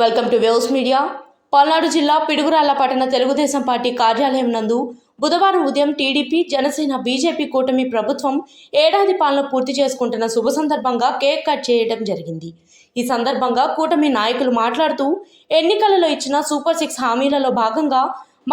Welcome to waves media. Palnadu జిల్లా పిడుగురాళ్ల పట్టణ Telugu Desam party కార్యాలయం నందు బుధవారం ఉదయం టీడీపీ, జనసేన, బీజేపీ కూటమి ప్రభుత్వం ఏడాది పాలన పూర్తి చేసుకుంటున్న శుభ సందర్భంగా కేక్ కట్ చేయడం జరిగింది. ఈ సందర్భంగా కూటమి నాయకులు మాట్లాడుతూ ఎన్నికలలో ఇచ్చిన సూపర్ 6 హామీలలో భాగంగా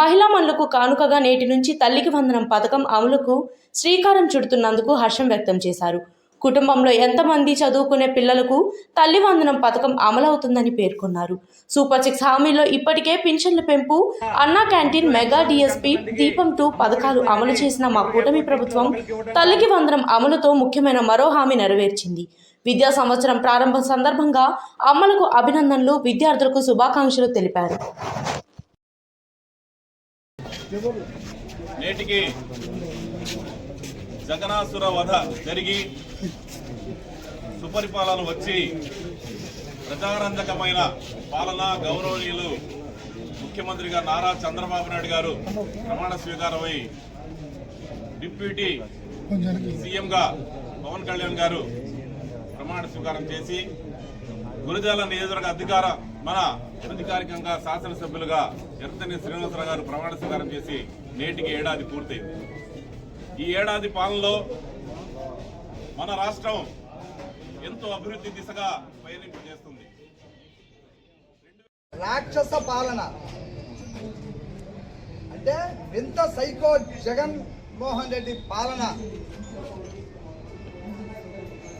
మహిళా మనులకు కానుకగా నేటి నుంచి తల్లికి వందనం పథకం అమలుకు శ్రీకారం చుడుతున్నందుకు హర్షం వ్యక్తం చేశారు. కుటుంబంలో ఎంతమంది చదువుకునే పిల్లలకు తల్లి వందనం పథకం అమలవుతుందని పేర్కొన్నారు. సూపర్ 6 హామీల్లో ఇప్పటికే పింఛన్ల పెంపు, అన్నా క్యాంటీన్, మెగా డిఎస్పీ, దీపం 2 పథకాలు అమలు చేసిన మా కూటమి ప్రభుత్వం తల్లికి వందనం అమలుతో ముఖ్యమైన మరో హామీ నెరవేర్చింది. విద్యా సంవత్సరం ప్రారంభం సందర్భంగా అమ్మలకు అభినందనలు, విద్యార్థులకు శుభాకాంక్షలు తెలిపారు. నేటికి జగనాసుర వధ జరిగి సుపరిపాలన వచ్చి ప్రజారంజకమైన పాలన గౌరవనీయులు ముఖ్యమంత్రిగా నారా చంద్రబాబు నాయుడు గారు ప్రమాణ స్వీకారమై డిప్యూటీ సీఎంగా పవన్ కళ్యాణ్ గారు ప్రమాణ స్వీకారం చేసి గురజాల నియోజకవర్గ అధికారికంగా శాసనసభ్యులుగా ఎర్రతని శ్రీనివాసరావు గారు ప్రమాణ స్వీకారం చేసి నేటికి ఏడాది పూర్తయింది. ఈ ఏడాది పాలనలో మన రాష్ట్రం ఎంతో అభివృద్ధి దిశగా పయనింపు చేస్తుంది. రాక్షస పాలన అంటే వింత సైకో జగన్మోహన్ రెడ్డి పాలన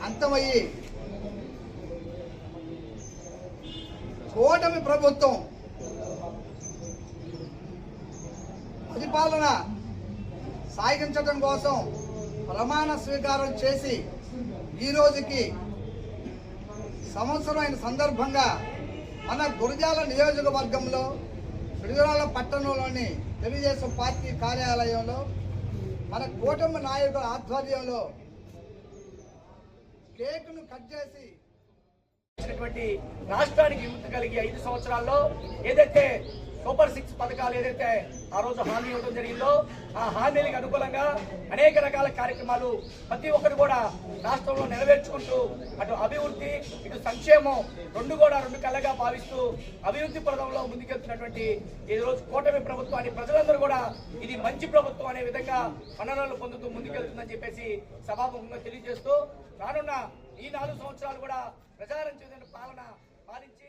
అంతమయ్యి కూటమి ప్రభుత్వం పరిపాలన సాగించడం కోసం ప్రమాణ స్వీకారం చేసి ఈ రోజుకి సంవత్సరమైన సందర్భంగా మన గురజాల నియోజకవర్గంలో పిడుగురాళ్ల పట్టణంలోని తెలుగుదేశం పార్టీ కార్యాలయంలో మన కూటమి నాయకుల ఆధ్వర్యంలో కేకును కట్ చేసి రాష్ట్రానికి విముక్తి కలిగి 5 సంవత్సరాల్లో ఏదైతే సూపర్ 6 పథకాలు ఏదైతే ఆ రోజు హామీ ఇవ్వడం జరిగిందో ఆ హామీలకు అనుకూలంగా అనేక రకాల కార్యక్రమాలు ప్రతి ఒక్కరు కూడా రాష్ట్రంలో నెరవేర్చుకుంటూ అటు అభివృద్ధి ఇటు సంక్షేమం రెండు కళ్ళగా భావిస్తూ అభివృద్ధి పథంలో ముందుకెళ్తున్నటువంటి ఈ రోజు కూటమి ప్రభుత్వాన్ని ప్రజలందరూ కూడా ఇది మంచి ప్రభుత్వం అనే విధంగా మన్ననలు పొందుతూ ముందుకెళ్తుందని చెప్పేసి సభాముఖంగా తెలియజేస్తూ రానున్న ఈ 4 సంవత్సరాలు కూడా ప్రజారంజకమైన పాలన పాలించి